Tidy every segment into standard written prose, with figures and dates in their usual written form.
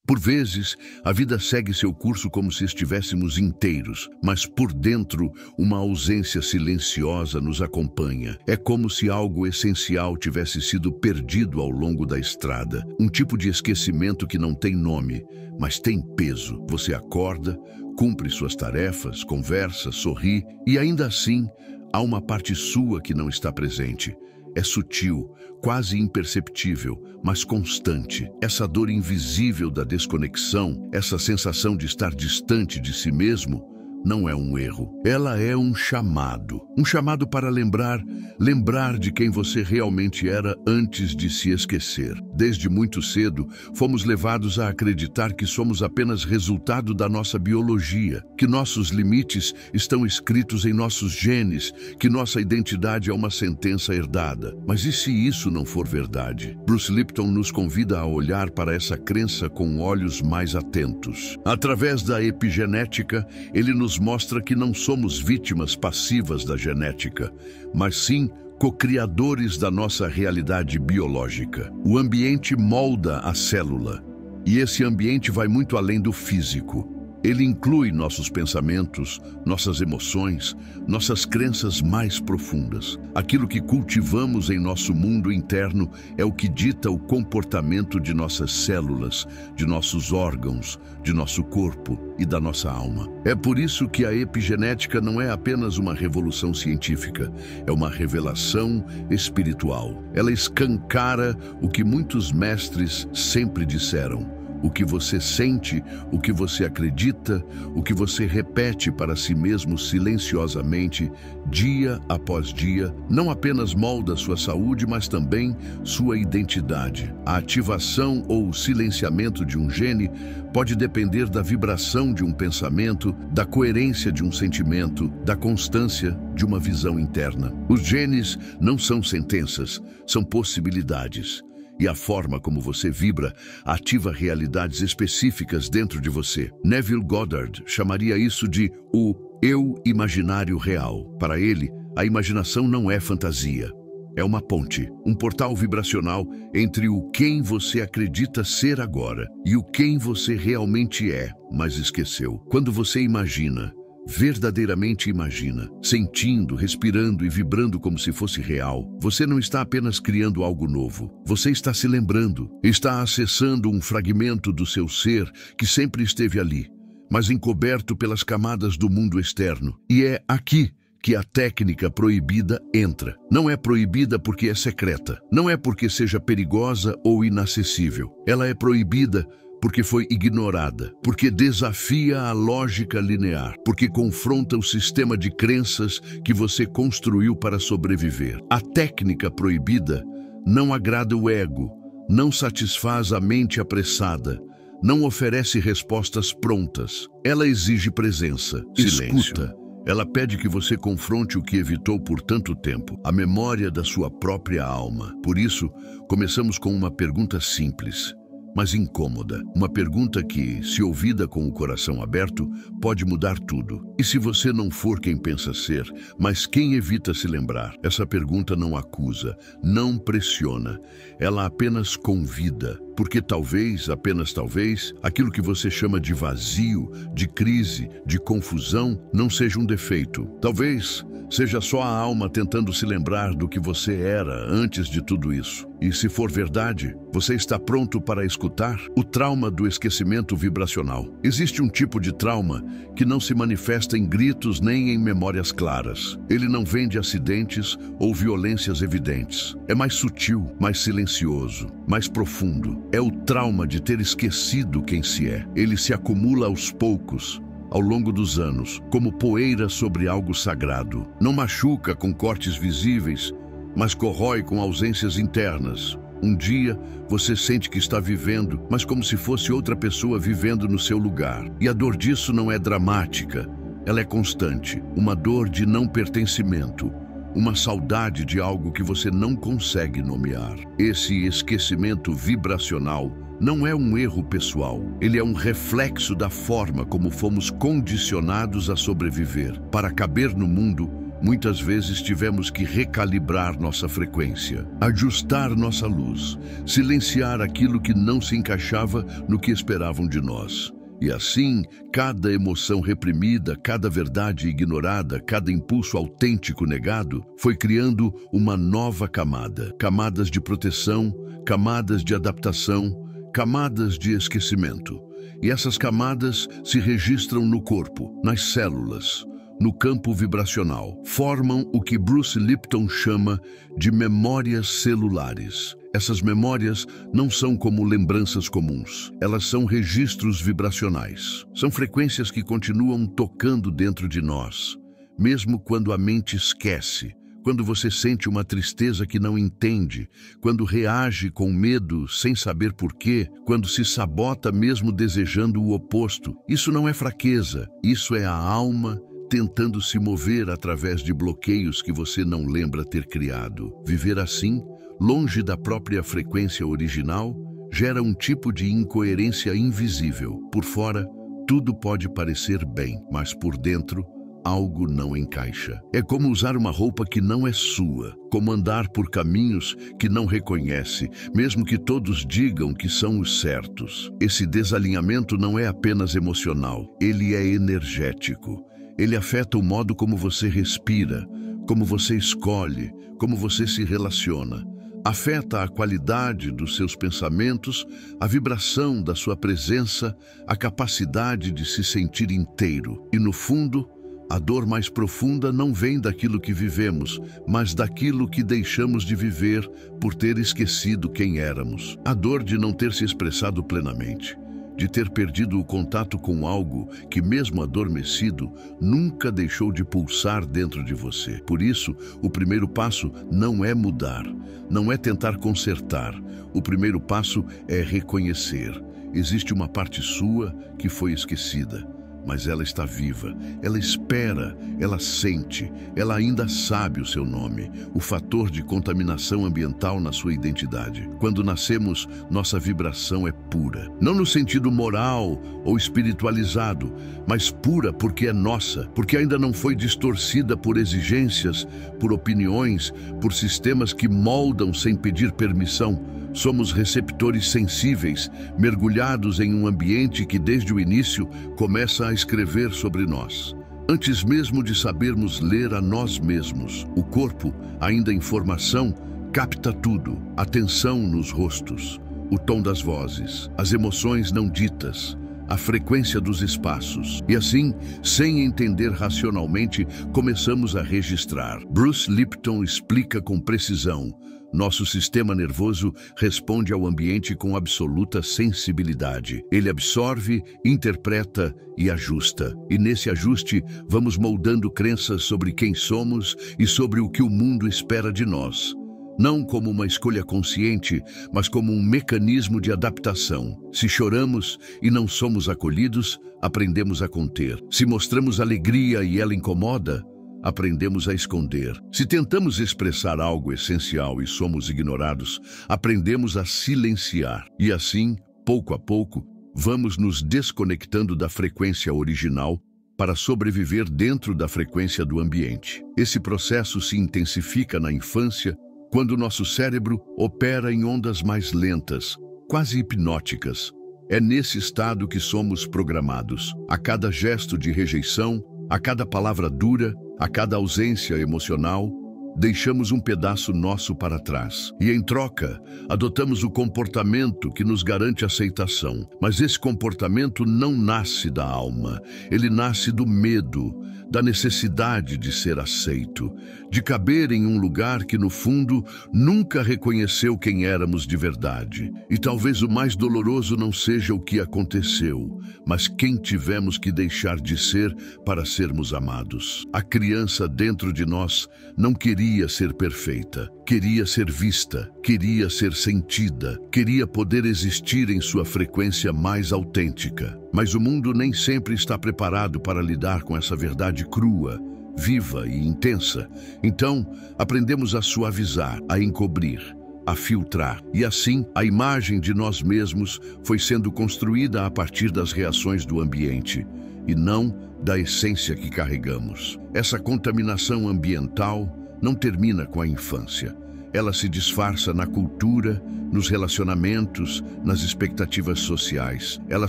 Por vezes, a vida segue seu curso como se estivéssemos inteiros, mas por dentro, uma ausência silenciosa nos acompanha. É como se algo essencial tivesse sido perdido ao longo da estrada. Um tipo de esquecimento que não tem nome, mas tem peso. Você acorda, cumpre suas tarefas, conversa, sorri, e ainda assim, há uma parte sua que não está presente. É sutil, quase imperceptível, mas constante. Essa dor invisível da desconexão, essa sensação de estar distante de si mesmo, não é um erro. Ela é um chamado. Um chamado para lembrar de quem você realmente era antes de se esquecer. Desde muito cedo, fomos levados a acreditar que somos apenas resultado da nossa biologia, que nossos limites estão escritos em nossos genes, que nossa identidade é uma sentença herdada. Mas e se isso não for verdade? Bruce Lipton nos convida a olhar para essa crença com olhos mais atentos. Através da epigenética, ele nos mostra que não somos vítimas passivas da genética, mas sim co-criadores da nossa realidade biológica. O ambiente molda a célula, e esse ambiente vai muito além do físico. Ele inclui nossos pensamentos, nossas emoções, nossas crenças mais profundas. Aquilo que cultivamos em nosso mundo interno é o que dita o comportamento de nossas células, de nossos órgãos, de nosso corpo e da nossa alma. É por isso que a epigenética não é apenas uma revolução científica, é uma revelação espiritual. Ela escancara o que muitos mestres sempre disseram. O que você sente, o que você acredita, o que você repete para si mesmo silenciosamente, dia após dia, não apenas molda sua saúde, mas também sua identidade. A ativação ou o silenciamento de um gene pode depender da vibração de um pensamento, da coerência de um sentimento, da constância de uma visão interna. Os genes não são sentenças, são possibilidades. E a forma como você vibra ativa realidades específicas dentro de você. Neville Goddard chamaria isso de o eu imaginário real. Para ele, a imaginação não é fantasia. É uma ponte, um portal vibracional entre o quem você acredita ser agora e o quem você realmente é, mas esqueceu. Quando você imagina, verdadeiramente imagina, sentindo, respirando e vibrando como se fosse real, você não está apenas criando algo novo. Você está se lembrando, está acessando um fragmento do seu ser que sempre esteve ali, mas encoberto pelas camadas do mundo externo. E é aqui que a técnica proibida entra. Não é proibida porque é secreta, não é porque seja perigosa ou inacessível. Ela é proibida porque foi ignorada, porque desafia a lógica linear, porque confronta o sistema de crenças que você construiu para sobreviver. A técnica proibida não agrada o ego, não satisfaz a mente apressada, não oferece respostas prontas. Ela exige presença, escuta. Ela pede que você confronte o que evitou por tanto tempo, a memória da sua própria alma. Por isso, começamos com uma pergunta simples, mas incômoda. Uma pergunta que, se ouvida com o coração aberto, pode mudar tudo. E se você não for quem pensa ser, mas quem evita se lembrar? Essa pergunta não acusa, não pressiona. Ela apenas convida. Porque talvez, apenas talvez, aquilo que você chama de vazio, de crise, de confusão, não seja um defeito. Talvez seja só a alma tentando se lembrar do que você era antes de tudo isso. E se for verdade, você está pronto para escutar? O trauma do esquecimento vibracional. Existe um tipo de trauma que não se manifesta em gritos nem em memórias claras. Ele não vem de acidentes ou violências evidentes. É mais sutil, mais silencioso, mais profundo. É o trauma de ter esquecido quem se é. Ele se acumula aos poucos, ao longo dos anos, como poeira sobre algo sagrado. Não machuca com cortes visíveis, mas corrói com ausências internas. Um dia, você sente que está vivendo, mas como se fosse outra pessoa vivendo no seu lugar. E a dor disso não é dramática, ela é constante. Uma dor de não pertencimento, uma saudade de algo que você não consegue nomear. Esse esquecimento vibracional não é um erro pessoal. Ele é um reflexo da forma como fomos condicionados a sobreviver. Para caber no mundo, Muitas vezes tivemos que recalibrar nossa frequência, ajustar nossa luz, silenciar aquilo que não se encaixava no que esperavam de nós. E assim, cada emoção reprimida, cada verdade ignorada, cada impulso autêntico negado, foi criando uma nova camada. Camadas de proteção, camadas de adaptação, camadas de esquecimento. E essas camadas se registram no corpo, nas células, no campo vibracional. Formam o que Bruce Lipton chama de memórias celulares. Essas memórias não são como lembranças comuns. Elas são registros vibracionais. São frequências que continuam tocando dentro de nós, mesmo quando a mente esquece. Quando você sente uma tristeza que não entende, quando reage com medo sem saber porquê, quando se sabota mesmo desejando o oposto. Isso não é fraqueza, isso é a alma tentando se mover através de bloqueios que você não lembra ter criado. Viver assim, longe da própria frequência original, gera um tipo de incoerência invisível. Por fora, tudo pode parecer bem, mas por dentro, algo não encaixa. É como usar uma roupa que não é sua, como andar por caminhos que não reconhece, mesmo que todos digam que são os certos. Esse desalinhamento não é apenas emocional, ele é energético. Ele afeta o modo como você respira, como você escolhe, como você se relaciona. Afeta a qualidade dos seus pensamentos, a vibração da sua presença, a capacidade de se sentir inteiro. E no fundo, a dor mais profunda não vem daquilo que vivemos, mas daquilo que deixamos de viver por ter esquecido quem éramos. A dor de não ter se expressado plenamente, de ter perdido o contato com algo que, mesmo adormecido, nunca deixou de pulsar dentro de você. Por isso, o primeiro passo não é mudar, não é tentar consertar. O primeiro passo é reconhecer. Existe uma parte sua que foi esquecida, mas ela está viva, ela espera, ela sente, ela ainda sabe o seu nome, o fator de contaminação ambiental na sua identidade. Quando nascemos, nossa vibração é pura. Não no sentido moral ou espiritualizado, mas pura porque é nossa, porque ainda não foi distorcida por exigências, por opiniões, por sistemas que moldam sem pedir permissão. Somos receptores sensíveis, mergulhados em um ambiente que desde o início começa a escrever sobre nós. Antes mesmo de sabermos ler a nós mesmos, o corpo, ainda em formação, capta tudo. A tensão nos rostos, o tom das vozes, as emoções não ditas, a frequência dos espaços. E assim, sem entender racionalmente, começamos a registrar. Bruce Lipton explica com precisão. Nosso sistema nervoso responde ao ambiente com absoluta sensibilidade. Ele absorve, interpreta e ajusta. E nesse ajuste, vamos moldando crenças sobre quem somos e sobre o que o mundo espera de nós. Não como uma escolha consciente, mas como um mecanismo de adaptação. Se choramos e não somos acolhidos, aprendemos a conter. Se mostramos alegria e ela incomoda, aprendemos a esconder. Se tentamos expressar algo essencial e somos ignorados, aprendemos a silenciar. E assim, pouco a pouco, vamos nos desconectando da frequência original para sobreviver dentro da frequência do ambiente. Esse processo se intensifica na infância, quando nosso cérebro opera em ondas mais lentas, quase hipnóticas. É nesse estado que somos programados. A cada gesto de rejeição, a cada palavra dura, a cada ausência emocional, deixamos um pedaço nosso para trás. E em troca, adotamos o comportamento que nos garante aceitação. Mas esse comportamento não nasce da alma. Ele nasce do medo, da necessidade de ser aceito, de caber em um lugar que, no fundo, nunca reconheceu quem éramos de verdade. E talvez o mais doloroso não seja o que aconteceu, mas quem tivemos que deixar de ser para sermos amados. A criança dentro de nós não queria ser perfeita, queria ser vista, queria ser sentida, queria poder existir em sua frequência mais autêntica. Mas o mundo nem sempre está preparado para lidar com essa verdade crua, viva e intensa. Então, aprendemos a suavizar, a encobrir, a filtrar. E assim, a imagem de nós mesmos foi sendo construída a partir das reações do ambiente, e não da essência que carregamos. Essa contaminação ambiental não termina com a infância. Ela se disfarça na cultura, nos relacionamentos, nas expectativas sociais. Ela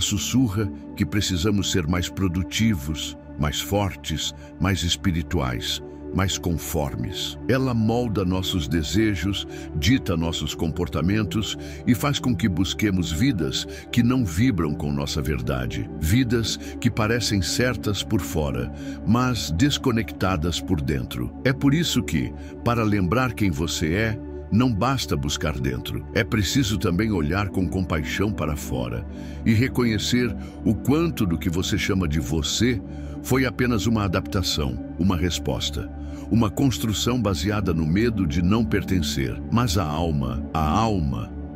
sussurra que precisamos ser mais produtivos, mais fortes, mais espirituais, mais conformes. Ela molda nossos desejos, dita nossos comportamentos e faz com que busquemos vidas que não vibram com nossa verdade. Vidas que parecem certas por fora, mas desconectadas por dentro. É por isso que, para lembrar quem você é, não basta buscar dentro. É preciso também olhar com compaixão para fora e reconhecer o quanto do que você chama de você foi apenas uma adaptação, uma resposta, uma construção baseada no medo de não pertencer. Mas a alma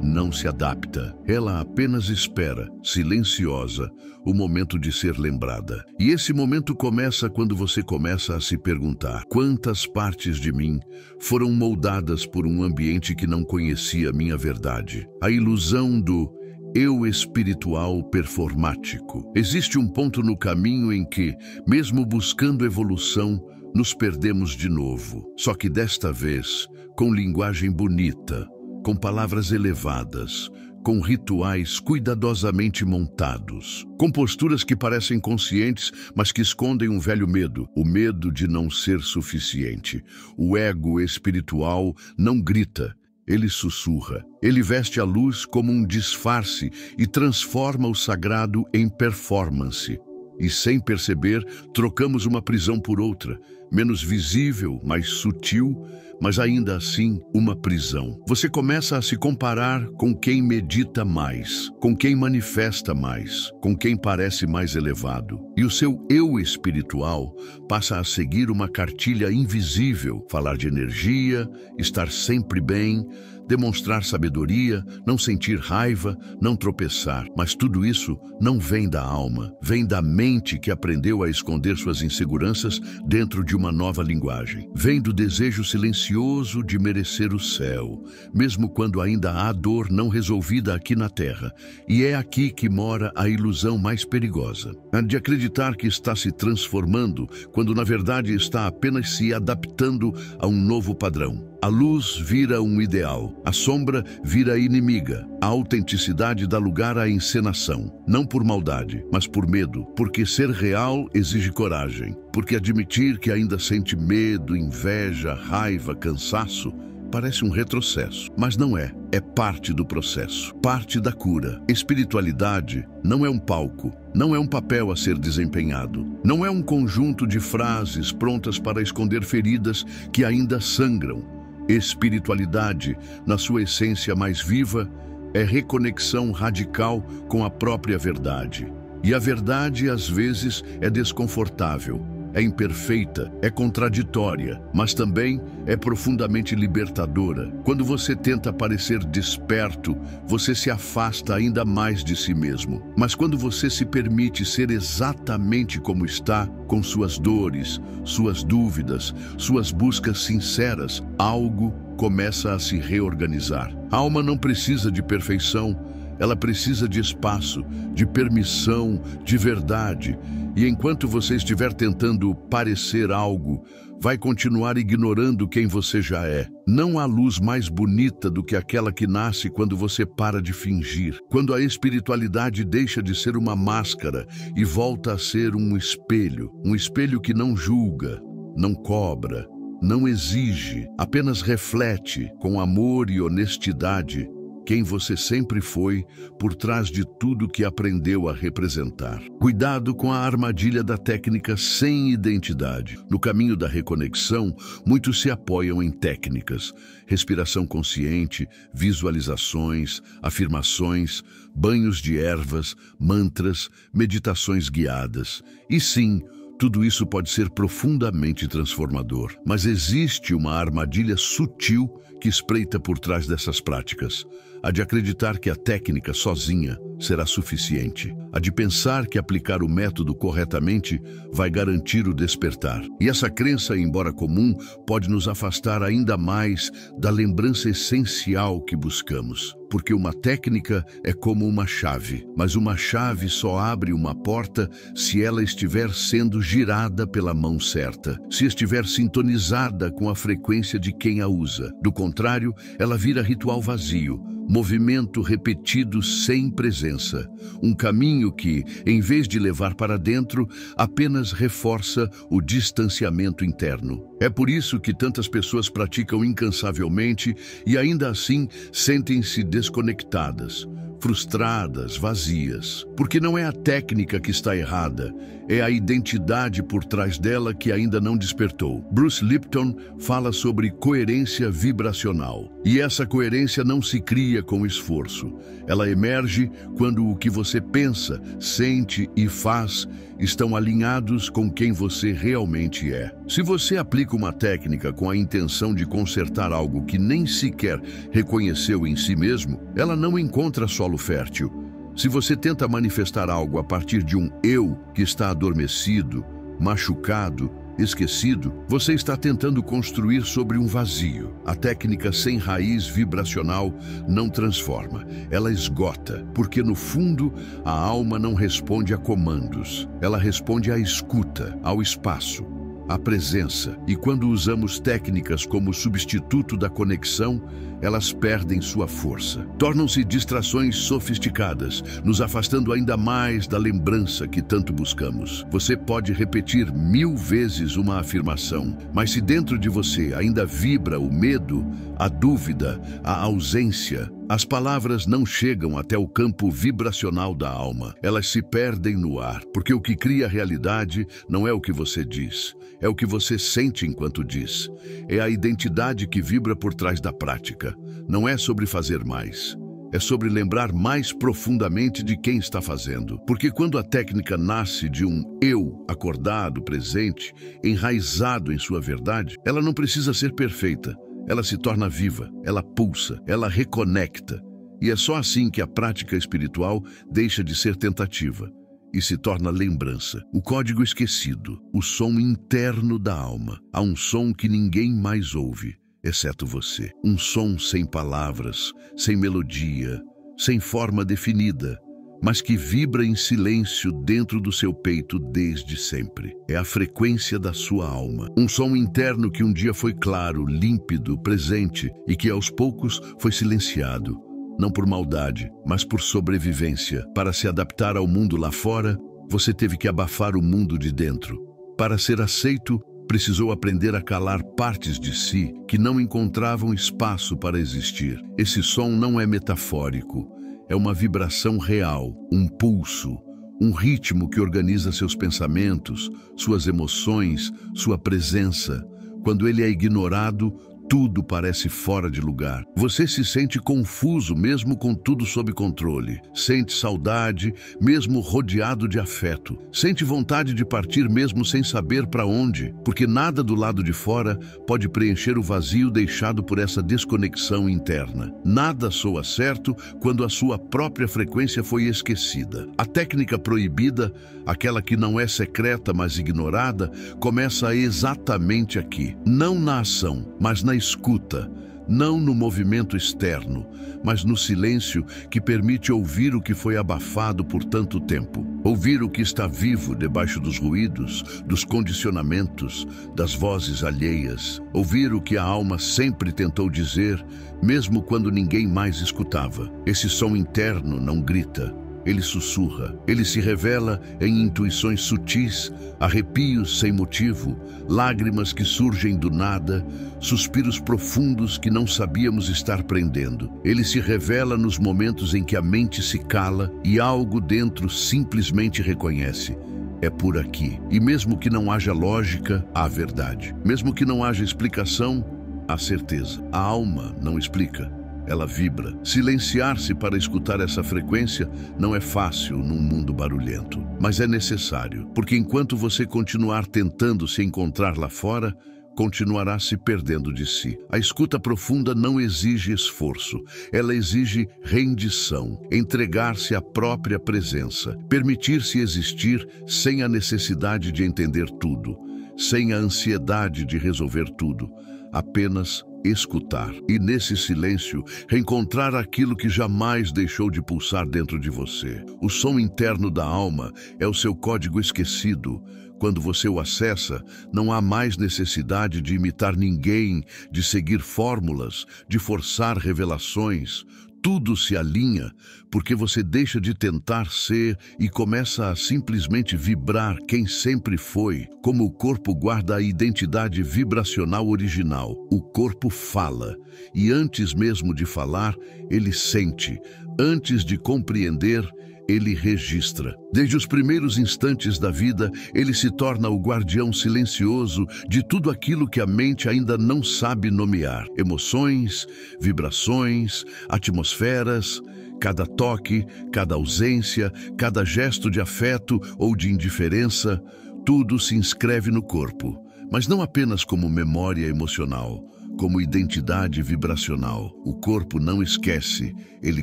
não se adapta. Ela apenas espera, silenciosa, o momento de ser lembrada. E esse momento começa quando você começa a se perguntar: quantas partes de mim foram moldadas por um ambiente que não conhecia minha verdade? A ilusão do eu espiritual performático. Existe um ponto no caminho em que, mesmo buscando evolução, nos perdemos de novo. Só que desta vez, com linguagem bonita, com palavras elevadas, com rituais cuidadosamente montados, com posturas que parecem conscientes, mas que escondem um velho medo, o medo de não ser suficiente. O ego espiritual não grita, ele sussurra. Ele veste a luz como um disfarce e transforma o sagrado em performance. E sem perceber, trocamos uma prisão por outra, menos visível, mais sutil, mas ainda assim uma prisão. Você começa a se comparar com quem medita mais, com quem manifesta mais, com quem parece mais elevado. E o seu eu espiritual passa a seguir uma cartilha invisível: falar de energia, estar sempre bem, demonstrar sabedoria, não sentir raiva, não tropeçar. Mas tudo isso não vem da alma, vem da mente que aprendeu a esconder suas inseguranças dentro de uma nova linguagem. Vem do desejo silencioso de merecer o céu, mesmo quando ainda há dor não resolvida aqui na terra. E é aqui que mora a ilusão mais perigosa, a de acreditar que está se transformando, quando na verdade está apenas se adaptando a um novo padrão. A luz vira um ideal, a sombra vira inimiga, a autenticidade dá lugar à encenação, não por maldade, mas por medo, porque ser real exige coragem, porque admitir que ainda sente medo, inveja, raiva, cansaço, parece um retrocesso, mas não é. É parte do processo, parte da cura. Espiritualidade não é um palco, não é um papel a ser desempenhado, não é um conjunto de frases prontas para esconder feridas que ainda sangram. Espiritualidade, na sua essência mais viva, é reconexão radical com a própria verdade. E a verdade, às vezes, é desconfortável, é imperfeita, é contraditória, mas também é profundamente libertadora. Quando você tenta parecer desperto, você se afasta ainda mais de si mesmo. Mas quando você se permite ser exatamente como está, com suas dores, suas dúvidas, suas buscas sinceras, algo começa a se reorganizar. A alma não precisa de perfeição, ela precisa de espaço, de permissão, de verdade. E enquanto você estiver tentando parecer algo, vai continuar ignorando quem você já é. Não há luz mais bonita do que aquela que nasce quando você para de fingir. Quando a espiritualidade deixa de ser uma máscara e volta a ser um espelho que não julga, não cobra, não exige, apenas reflete com amor e honestidade quem você sempre foi por trás de tudo que aprendeu a representar. Cuidado com a armadilha da técnica sem identidade. No caminho da reconexão, muitos se apoiam em técnicas: respiração consciente, visualizações, afirmações, banhos de ervas, mantras, meditações guiadas. E sim, tudo isso pode ser profundamente transformador. Mas existe uma armadilha sutil que espreita por trás dessas práticas. A de acreditar que a técnica sozinha será suficiente. A de pensar que aplicar o método corretamente vai garantir o despertar. E essa crença, embora comum, pode nos afastar ainda mais da lembrança essencial que buscamos. Porque uma técnica é como uma chave, mas uma chave só abre uma porta se ela estiver sendo girada pela mão certa, se estiver sintonizada com a frequência de quem a usa. Do contrário, ela vira ritual vazio, movimento repetido sem presença. Um caminho que, em vez de levar para dentro, apenas reforça o distanciamento interno. É por isso que tantas pessoas praticam incansavelmente e ainda assim sentem-se desconectadas, frustradas, vazias. Porque não é a técnica que está errada, é a identidade por trás dela que ainda não despertou. Bruce Lipton fala sobre coerência vibracional. E essa coerência não se cria com esforço. Ela emerge quando o que você pensa, sente e faz estão alinhados com quem você realmente é. Se você aplica uma técnica com a intenção de consertar algo que nem sequer reconheceu em si mesmo, ela não encontra solo fértil. Se você tenta manifestar algo a partir de um eu que está adormecido, machucado, esquecido, você está tentando construir sobre um vazio. A técnica sem raiz vibracional não transforma, ela esgota, porque no fundo a alma não responde a comandos, ela responde à escuta, ao espaço, à presença. E quando usamos técnicas como substituto da conexão, elas perdem sua força. Tornam-se distrações sofisticadas, nos afastando ainda mais da lembrança que tanto buscamos. Você pode repetir 1000 vezes uma afirmação, mas se dentro de você ainda vibra o medo, a dúvida, a ausência, as palavras não chegam até o campo vibracional da alma. Elas se perdem no ar, porque o que cria a realidade não é o que você diz, é o que você sente enquanto diz. É a identidade que vibra por trás da prática. Não é sobre fazer mais. É sobre lembrar mais profundamente de quem está fazendo. Porque quando a técnica nasce de um eu acordado, presente, enraizado em sua verdade, ela não precisa ser perfeita. Ela se torna viva, ela pulsa, ela reconecta. E é só assim que a prática espiritual deixa de ser tentativa e se torna lembrança. O código esquecido, o som interno da alma. Há um som que ninguém mais ouve, exceto você. Um som sem palavras, sem melodia, sem forma definida, mas que vibra em silêncio dentro do seu peito desde sempre. É a frequência da sua alma. Um som interno que um dia foi claro, límpido, presente e que aos poucos foi silenciado. Não por maldade, mas por sobrevivência. Para se adaptar ao mundo lá fora, você teve que abafar o mundo de dentro. Para ser aceito, precisou aprender a calar partes de si que não encontravam espaço para existir. Esse som não é metafórico. É uma vibração real, um pulso, um ritmo que organiza seus pensamentos, suas emoções, sua presença. Quando ele é ignorado, tudo parece fora de lugar. Você se sente confuso mesmo com tudo sob controle. Sente saudade mesmo rodeado de afeto. Sente vontade de partir mesmo sem saber para onde, porque nada do lado de fora pode preencher o vazio deixado por essa desconexão interna. Nada soa certo quando a sua própria frequência foi esquecida. A técnica proibida, aquela que não é secreta mas ignorada, começa exatamente aqui. Não na ação, mas na escuta, não no movimento externo, mas no silêncio que permite ouvir o que foi abafado por tanto tempo. Ouvir o que está vivo debaixo dos ruídos, dos condicionamentos, das vozes alheias. Ouvir o que a alma sempre tentou dizer, mesmo quando ninguém mais escutava. Esse som interno não grita. Ele sussurra, ele se revela em intuições sutis, arrepios sem motivo, lágrimas que surgem do nada, suspiros profundos que não sabíamos estar prendendo. Ele se revela nos momentos em que a mente se cala e algo dentro simplesmente reconhece. É por aqui. E mesmo que não haja lógica, há verdade. Mesmo que não haja explicação, há certeza. A alma não explica. Ela vibra. Silenciar-se para escutar essa frequência não é fácil num mundo barulhento, mas é necessário, porque enquanto você continuar tentando se encontrar lá fora, continuará se perdendo de si. A escuta profunda não exige esforço, ela exige rendição, entregar-se à própria presença, permitir-se existir sem a necessidade de entender tudo, sem a ansiedade de resolver tudo, apenas escutar. E nesse silêncio, reencontrar aquilo que jamais deixou de pulsar dentro de você. O som interno da alma é o seu código esquecido. Quando você o acessa, não há mais necessidade de imitar ninguém, de seguir fórmulas, de forçar revelações. Tudo se alinha porque você deixa de tentar ser e começa a simplesmente vibrar quem sempre foi. Como o corpo guarda a identidade vibracional original, o corpo fala. E antes mesmo de falar, ele sente. Antes de compreender, ele registra. Desde os primeiros instantes da vida, ele se torna o guardião silencioso de tudo aquilo que a mente ainda não sabe nomear. Emoções, vibrações, atmosferas, cada toque, cada ausência, cada gesto de afeto ou de indiferença, tudo se inscreve no corpo, mas não apenas como memória emocional, como identidade vibracional. O corpo não esquece, ele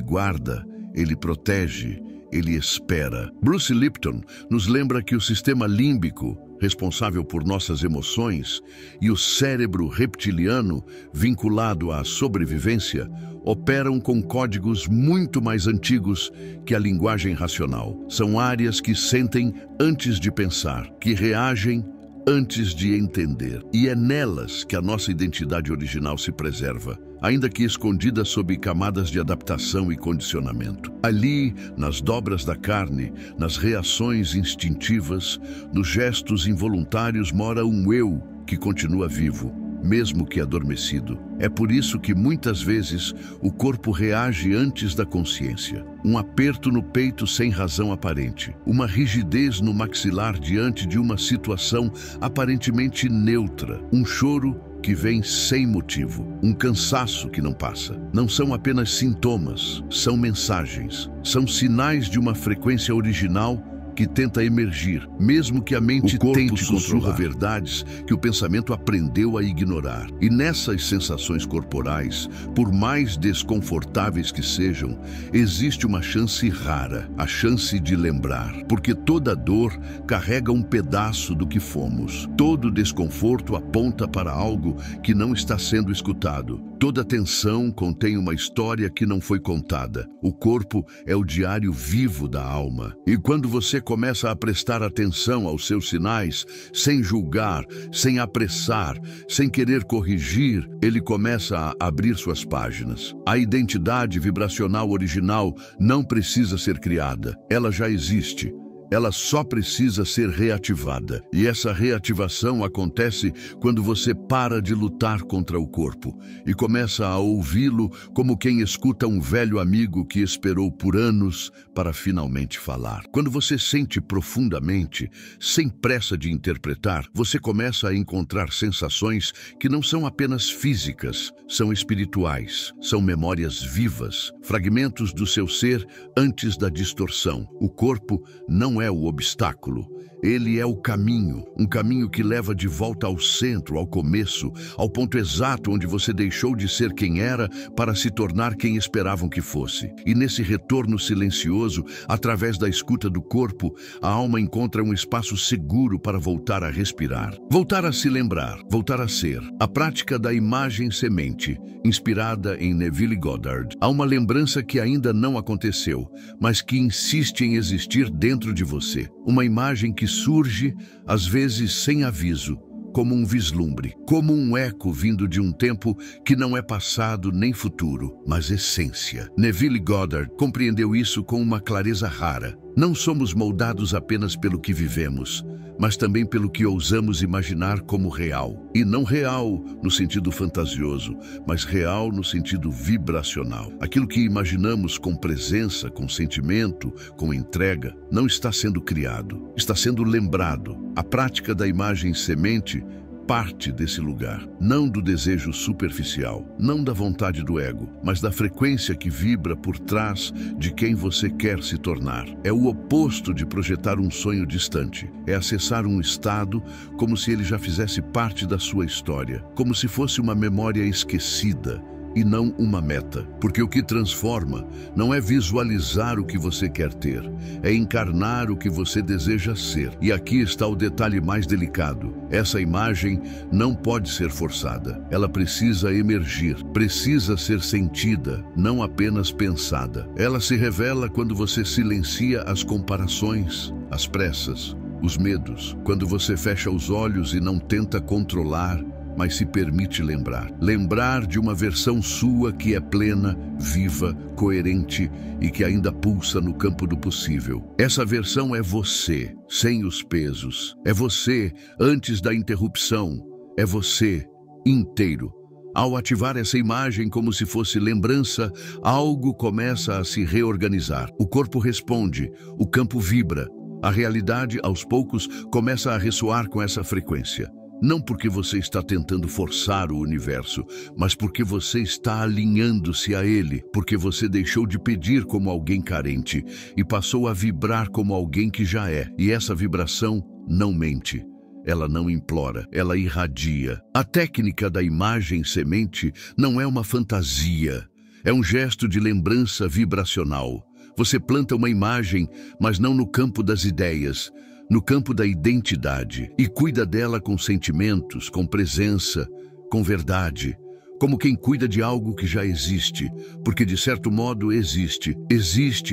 guarda, ele protege, ele espera. Bruce Lipton nos lembra que o sistema límbico, responsável por nossas emoções, e o cérebro reptiliano, vinculado à sobrevivência, operam com códigos muito mais antigos que a linguagem racional. São áreas que sentem antes de pensar, que reagem antes de entender. E é nelas que a nossa identidade original se preserva, ainda que escondida sob camadas de adaptação e condicionamento. Ali, nas dobras da carne, nas reações instintivas, nos gestos involuntários, mora um eu que continua vivo, mesmo que adormecido. É por isso que muitas vezes o corpo reage antes da consciência. Um aperto no peito sem razão aparente, uma rigidez no maxilar diante de uma situação aparentemente neutra, um choro que vem sem motivo, um cansaço que não passa. Não são apenas sintomas, são mensagens, são sinais de uma frequência original que tenta emergir, mesmo que a mente tente sussurra verdades que o pensamento aprendeu a ignorar. E nessas sensações corporais, por mais desconfortáveis que sejam, existe uma chance rara, a chance de lembrar, porque toda dor carrega um pedaço do que fomos. Todo desconforto aponta para algo que não está sendo escutado. Toda tensão contém uma história que não foi contada. O corpo é o diário vivo da alma. E quando você começa a prestar atenção aos seus sinais, sem julgar, sem apressar, sem querer corrigir, ele começa a abrir suas páginas. A identidade vibracional original não precisa ser criada. Ela já existe. Ela só precisa ser reativada. E essa reativação acontece quando você para de lutar contra o corpo e começa a ouvi-lo como quem escuta um velho amigo que esperou por anos para finalmente falar. Quando você sente profundamente, sem pressa de interpretar, você começa a encontrar sensações que não são apenas físicas, são espirituais, são memórias vivas, fragmentos do seu ser antes da distorção. O corpo não é o obstáculo, ele é o caminho, um caminho que leva de volta ao centro, ao começo, ao ponto exato onde você deixou de ser quem era para se tornar quem esperavam que fosse. E nesse retorno silencioso, através da escuta do corpo, a alma encontra um espaço seguro para voltar a respirar, voltar a se lembrar, voltar a ser. A prática da imagem semente, inspirada em Neville Goddard. Há uma lembrança que ainda não aconteceu, mas que insiste em existir dentro de você. Uma imagem que surge, às vezes sem aviso, como um vislumbre, como um eco vindo de um tempo que não é passado nem futuro, mas essência. Neville Goddard compreendeu isso com uma clareza rara. Não somos moldados apenas pelo que vivemos, mas também pelo que ousamos imaginar como real. E não real no sentido fantasioso, mas real no sentido vibracional. Aquilo que imaginamos com presença, com sentimento, com entrega, não está sendo criado, está sendo lembrado. A prática da imagem semente parte desse lugar, não do desejo superficial, não da vontade do ego, mas da frequência que vibra por trás de quem você quer se tornar. É o oposto de projetar um sonho distante, é acessar um estado como se ele já fizesse parte da sua história, como se fosse uma memória esquecida e não uma meta. Porque o que transforma não é visualizar o que você quer ter, é encarnar o que você deseja ser. E aqui está o detalhe mais delicado. Essa imagem não pode ser forçada. Ela precisa emergir, precisa ser sentida, não apenas pensada. Ela se revela quando você silencia as comparações, as pressas, os medos, quando você fecha os olhos e não tenta controlar, mas se permite lembrar. Lembrar de uma versão sua que é plena, viva, coerente e que ainda pulsa no campo do possível. Essa versão é você, sem os pesos. É você antes da interrupção. É você inteiro. Ao ativar essa imagem como se fosse lembrança, algo começa a se reorganizar. O corpo responde, o campo vibra. A realidade, aos poucos, começa a ressoar com essa frequência. Não porque você está tentando forçar o universo, mas porque você está alinhando-se a ele, porque você deixou de pedir como alguém carente e passou a vibrar como alguém que já é. E essa vibração não mente, ela não implora, ela irradia. A técnica da imagem semente não é uma fantasia, é um gesto de lembrança vibracional. Você planta uma imagem, mas não no campo das ideias, no campo da identidade, e cuida dela com sentimentos, com presença, com verdade, como quem cuida de algo que já existe, porque de certo modo existe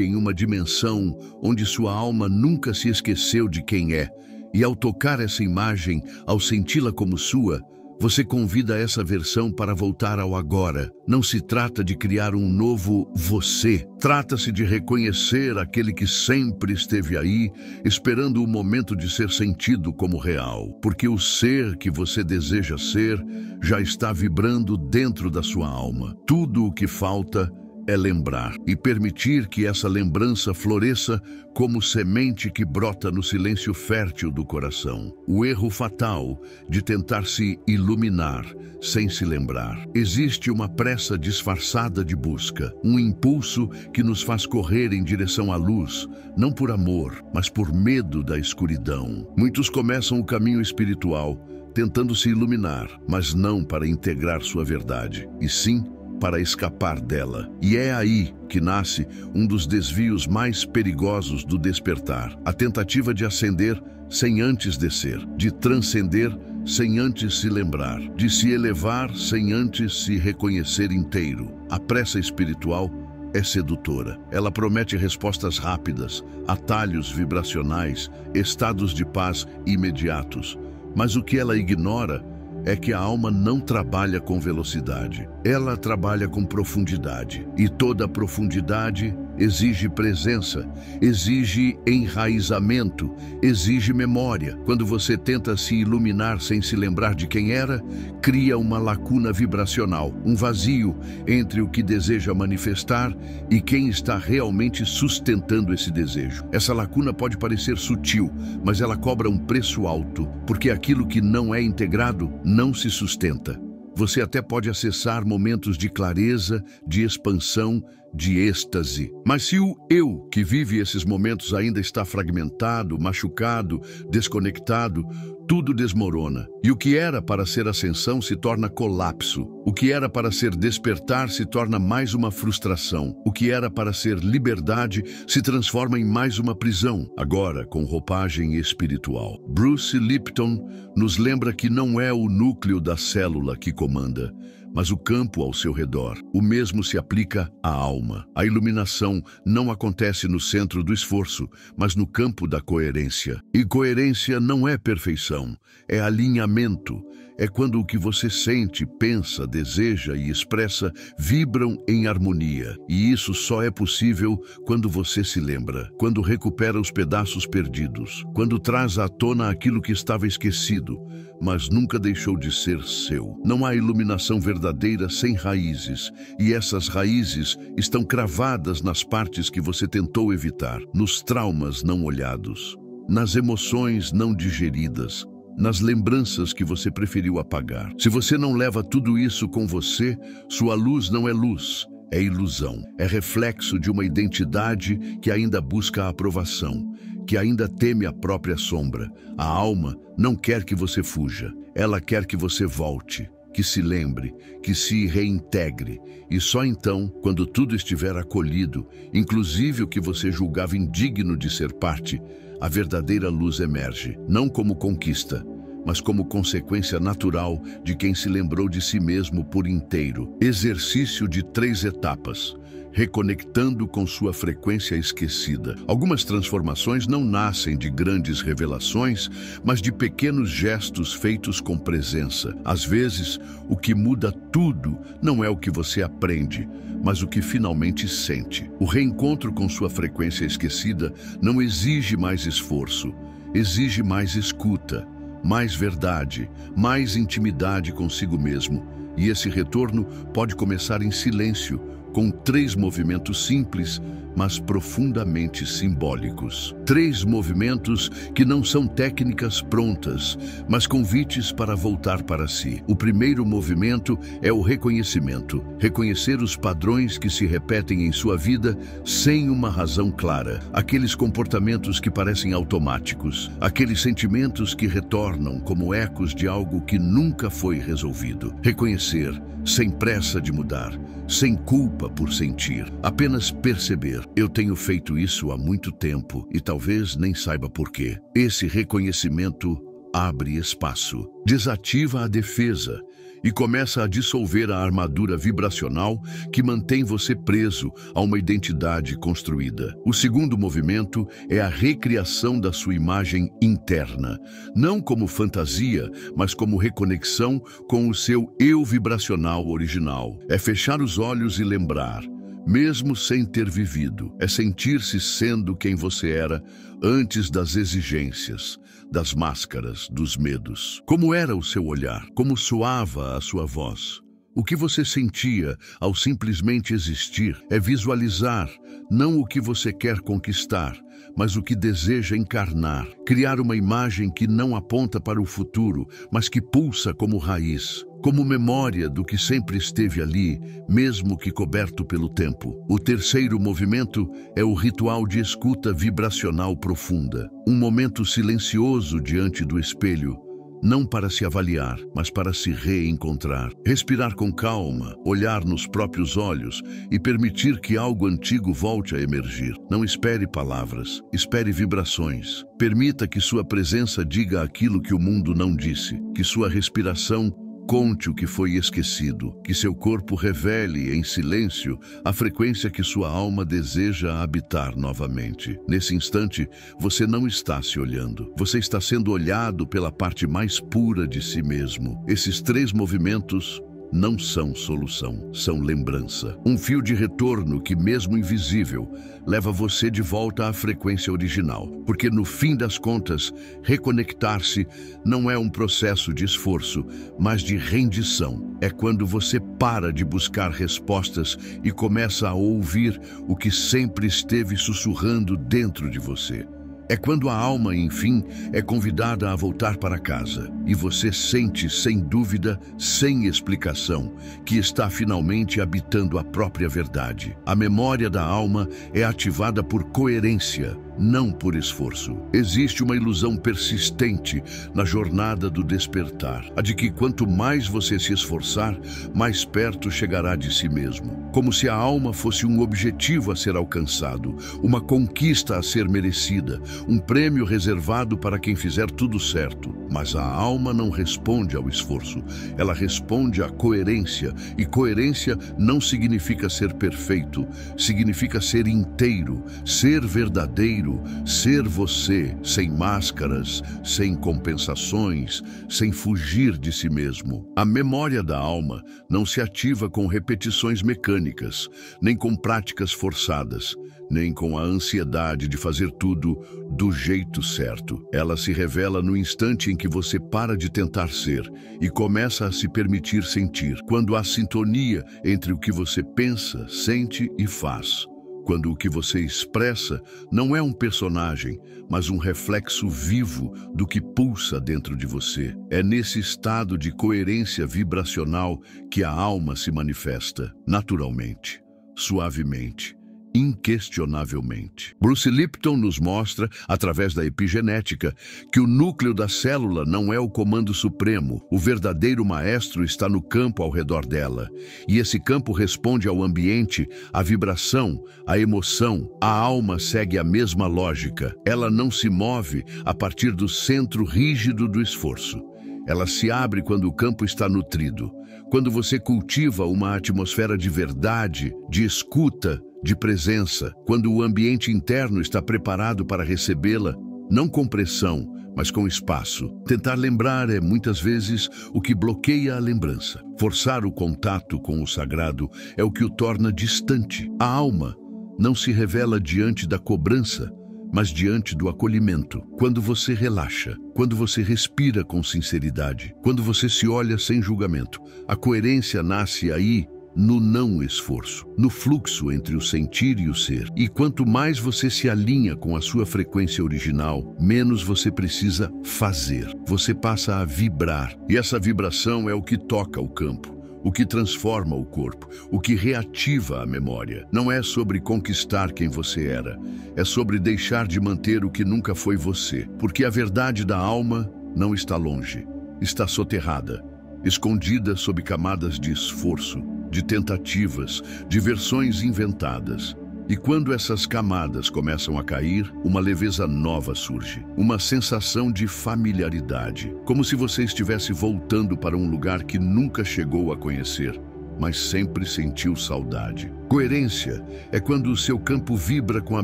em uma dimensão onde sua alma nunca se esqueceu de quem é, e ao tocar essa imagem, ao senti-la como sua, você convida essa versão para voltar ao agora. Não se trata de criar um novo você. Trata-se de reconhecer aquele que sempre esteve aí, esperando o momento de ser sentido como real. Porque o ser que você deseja ser já está vibrando dentro da sua alma. Tudo o que falta é lembrar e permitir que essa lembrança floresça como semente que brota no silêncio fértil do coração. O erro fatal de tentar se iluminar sem se lembrar. Existe uma pressa disfarçada de busca, um impulso que nos faz correr em direção à luz, não por amor, mas por medo da escuridão. Muitos começam o caminho espiritual tentando se iluminar, mas não para integrar sua verdade, e sim para escapar dela. E é aí que nasce um dos desvios mais perigosos do despertar. A tentativa de ascender sem antes descer, de transcender sem antes se lembrar, de se elevar sem antes se reconhecer inteiro. A pressa espiritual é sedutora. Ela promete respostas rápidas, atalhos vibracionais, estados de paz imediatos. Mas o que ela ignora é que a alma não trabalha com velocidade, ela trabalha com profundidade. E toda profundidade exige presença, exige enraizamento, exige memória. Quando você tenta se iluminar sem se lembrar de quem era, cria uma lacuna vibracional, um vazio entre o que deseja manifestar e quem está realmente sustentando esse desejo. Essa lacuna pode parecer sutil, mas ela cobra um preço alto, porque aquilo que não é integrado não se sustenta. Você até pode acessar momentos de clareza, de expansão, de êxtase. Mas se o eu que vive esses momentos ainda está fragmentado, machucado, desconectado, tudo desmorona. E o que era para ser ascensão se torna colapso. O que era para ser despertar se torna mais uma frustração. O que era para ser liberdade se transforma em mais uma prisão, agora com roupagem espiritual. Bruce Lipton nos lembra que não é o núcleo da célula que comanda, mas o campo ao seu redor. O mesmo se aplica à alma. A iluminação não acontece no centro do esforço, mas no campo da coerência. E coerência não é perfeição, é alinhamento. É quando o que você sente, pensa, deseja e expressa vibram em harmonia. E isso só é possível quando você se lembra, quando recupera os pedaços perdidos, quando traz à tona aquilo que estava esquecido, mas nunca deixou de ser seu. Não há iluminação verdadeira sem raízes, e essas raízes estão cravadas nas partes que você tentou evitar, nos traumas não olhados, nas emoções não digeridas, nas lembranças que você preferiu apagar. Se você não leva tudo isso com você, sua luz não é luz, é ilusão. É reflexo de uma identidade que ainda busca a aprovação, que ainda teme a própria sombra. A alma não quer que você fuja, ela quer que você volte, que se lembre, que se reintegre. E só então, quando tudo estiver acolhido, inclusive o que você julgava indigno de ser parte, a verdadeira luz emerge, não como conquista, mas como consequência natural de quem se lembrou de si mesmo por inteiro. Exercício de 3 etapas. Reconectando com sua frequência esquecida. Algumas transformações não nascem de grandes revelações, mas de pequenos gestos feitos com presença. Às vezes, o que muda tudo não é o que você aprende, mas o que finalmente sente. O reencontro com sua frequência esquecida não exige mais esforço, exige mais escuta, mais verdade, mais intimidade consigo mesmo. E esse retorno pode começar em silêncio, com 3 movimentos simples, mas profundamente simbólicos. 3 movimentos que não são técnicas prontas, mas convites para voltar para si. O primeiro movimento é o reconhecimento. Reconhecer os padrões que se repetem em sua vida sem uma razão clara. Aqueles comportamentos que parecem automáticos. Aqueles sentimentos que retornam como ecos de algo que nunca foi resolvido. Reconhecer, sem pressa de mudar, sem culpa por sentir, apenas perceber. Eu tenho feito isso há muito tempo e talvez nem saiba por quê. Esse reconhecimento abre espaço, desativa a defesa e começa a dissolver a armadura vibracional que mantém você preso a uma identidade construída. O segundo movimento é a recriação da sua imagem interna, não como fantasia, mas como reconexão com o seu eu vibracional original. É fechar os olhos e lembrar, mesmo sem ter vivido. É sentir-se sendo quem você era antes das exigências, das máscaras, dos medos. Como era o seu olhar? Como soava a sua voz? O que você sentia ao simplesmente existir? É visualizar não o que você quer conquistar, mas o que deseja encarnar. Criar uma imagem que não aponta para o futuro, mas que pulsa como raiz, como memória do que sempre esteve ali, mesmo que coberto pelo tempo. O terceiro movimento é o ritual de escuta vibracional profunda. Um momento silencioso diante do espelho, não para se avaliar, mas para se reencontrar. Respirar com calma, olhar nos próprios olhos e permitir que algo antigo volte a emergir. Não espere palavras, espere vibrações. Permita que sua presença diga aquilo que o mundo não disse, que sua respiração conte o que foi esquecido, que seu corpo revele em silêncio a frequência que sua alma deseja habitar novamente. Nesse instante, você não está se olhando. Você está sendo olhado pela parte mais pura de si mesmo. Esses 3 movimentos não são solução, são lembrança. Um fio de retorno que, mesmo invisível, leva você de volta à frequência original. Porque, no fim das contas, reconectar-se não é um processo de esforço, mas de rendição. É quando você para de buscar respostas e começa a ouvir o que sempre esteve sussurrando dentro de você. É quando a alma, enfim, é convidada a voltar para casa e você sente, sem dúvida, sem explicação, que está finalmente habitando a própria verdade. A memória da alma é ativada por coerência, não por esforço. Existe uma ilusão persistente na jornada do despertar, a de que quanto mais você se esforçar, mais perto chegará de si mesmo. Como se a alma fosse um objetivo a ser alcançado, uma conquista a ser merecida, um prêmio reservado para quem fizer tudo certo. Mas a alma não responde ao esforço, ela responde à coerência, e coerência não significa ser perfeito, significa ser inteiro, ser verdadeiro, ser você, sem máscaras, sem compensações, sem fugir de si mesmo. A memória da alma não se ativa com repetições mecânicas, nem com práticas forçadas, nem com a ansiedade de fazer tudo do jeito certo. Ela se revela no instante em que você para de tentar ser e começa a se permitir sentir, quando há sintonia entre o que você pensa, sente e faz. quando o que você expressa não é um personagem, mas um reflexo vivo do que pulsa dentro de você. É nesse estado de coerência vibracional que a alma se manifesta, naturalmente, suavemente, inquestionavelmente. Bruce Lipton nos mostra, através da epigenética, que o núcleo da célula não é o comando supremo. O verdadeiro maestro está no campo ao redor dela. E esse campo responde ao ambiente, à vibração, à emoção. A alma segue a mesma lógica. Ela não se move a partir do centro rígido do esforço. Ela se abre quando o campo está nutrido. Quando você cultiva uma atmosfera de verdade, de escuta, de presença, quando o ambiente interno está preparado para recebê-la, não com pressão, mas com espaço. Tentar lembrar é, muitas vezes, o que bloqueia a lembrança. Forçar o contato com o sagrado é o que o torna distante. A alma não se revela diante da cobrança, mas diante do acolhimento. Quando você relaxa, quando você respira com sinceridade, quando você se olha sem julgamento, a coerência nasce aí, no não esforço, no fluxo entre o sentir e o ser. E quanto mais você se alinha com a sua frequência original, menos você precisa fazer. Você passa a vibrar. E essa vibração é o que toca o campo, o que transforma o corpo, o que reativa a memória. Não é sobre conquistar quem você era, é sobre deixar de manter o que nunca foi você. Porque a verdade da alma não está longe, está soterrada, escondida sob camadas de esforço, de tentativas, de versões inventadas. E quando essas camadas começam a cair, uma leveza nova surge. Uma sensação de familiaridade, como se você estivesse voltando para um lugar que nunca chegou a conhecer, mas sempre sentiu saudade. Coerência é quando o seu campo vibra com a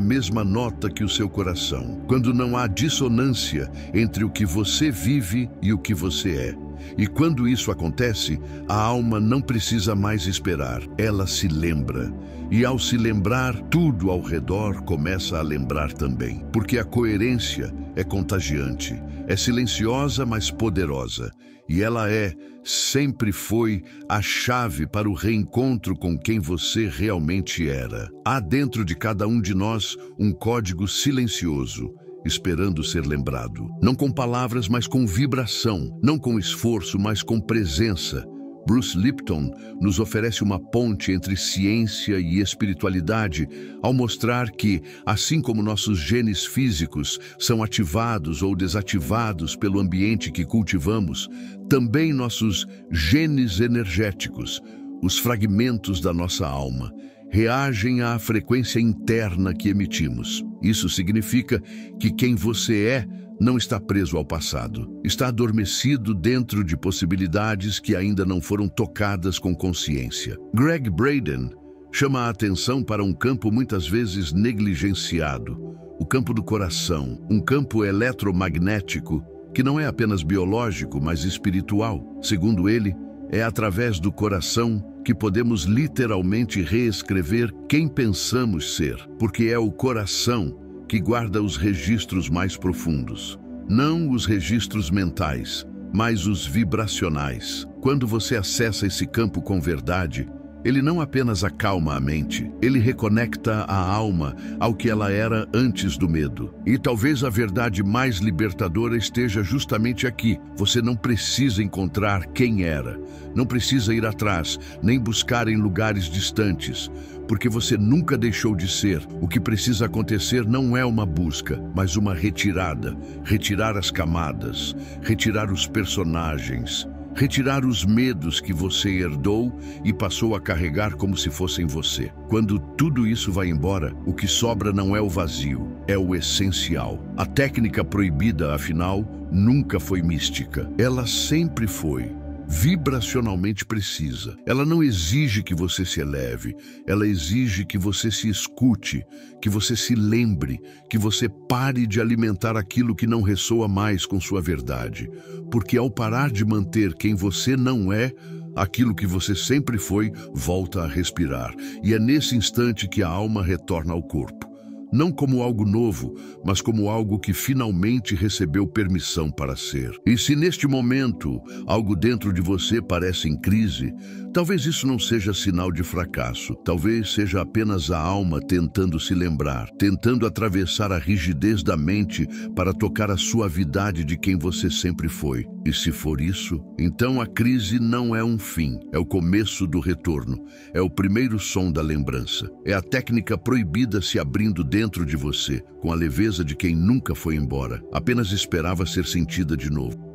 mesma nota que o seu coração, quando não há dissonância entre o que você vive e o que você é. E quando isso acontece, a alma não precisa mais esperar, ela se lembra. E ao se lembrar, tudo ao redor começa a lembrar também. Porque a coerência é contagiante, é silenciosa, mas poderosa. E ela sempre foi, a chave para o reencontro com quem você realmente era. Há dentro de cada um de nós um código silencioso, esperando ser lembrado. Não com palavras, mas com vibração. Não com esforço, mas com presença. Bruce Lipton nos oferece uma ponte entre ciência e espiritualidade ao mostrar que, assim como nossos genes físicos são ativados ou desativados pelo ambiente que cultivamos, também nossos genes energéticos, os fragmentos da nossa alma, reagem à frequência interna que emitimos. Isso significa que quem você é não está preso ao passado. Está adormecido dentro de possibilidades que ainda não foram tocadas com consciência. Gregg Braden chama a atenção para um campo muitas vezes negligenciado, o campo do coração, um campo eletromagnético que não é apenas biológico, mas espiritual. Segundo ele, é através do coração que podemos literalmente reescrever quem pensamos ser, porque é o coração que guarda os registros mais profundos. Não os registros mentais, mas os vibracionais. Quando você acessa esse campo com verdade, ele não apenas acalma a mente, ele reconecta a alma ao que ela era antes do medo. E talvez a verdade mais libertadora esteja justamente aqui. Você não precisa encontrar quem era, não precisa ir atrás, nem buscar em lugares distantes, porque você nunca deixou de ser. O que precisa acontecer não é uma busca, mas uma retirada. Retirar as camadas, retirar os personagens, retirar os medos que você herdou e passou a carregar como se fossem você. Quando tudo isso vai embora, o que sobra não é o vazio, é o essencial. A técnica proibida, afinal, nunca foi mística. Ela sempre foi vibracionalmente precisa. Ela não exige que você se eleve, ela exige que você se escute, que você se lembre, que você pare de alimentar aquilo que não ressoa mais com sua verdade. Porque ao parar de manter quem você não é, aquilo que você sempre foi volta a respirar. E é nesse instante que a alma retorna ao corpo. Não como algo novo, mas como algo que finalmente recebeu permissão para ser. E se neste momento algo dentro de você parece em crise, Talvez isso não seja sinal de fracasso. Talvez seja apenas a alma tentando se lembrar, tentando atravessar a rigidez da mente para tocar a suavidade de quem você sempre foi. E se for isso, então a crise não é um fim, é o começo do retorno, é o primeiro som da lembrança. É a técnica proibida se abrindo dentro de você, com a leveza de quem nunca foi embora, apenas esperava ser sentida de novo.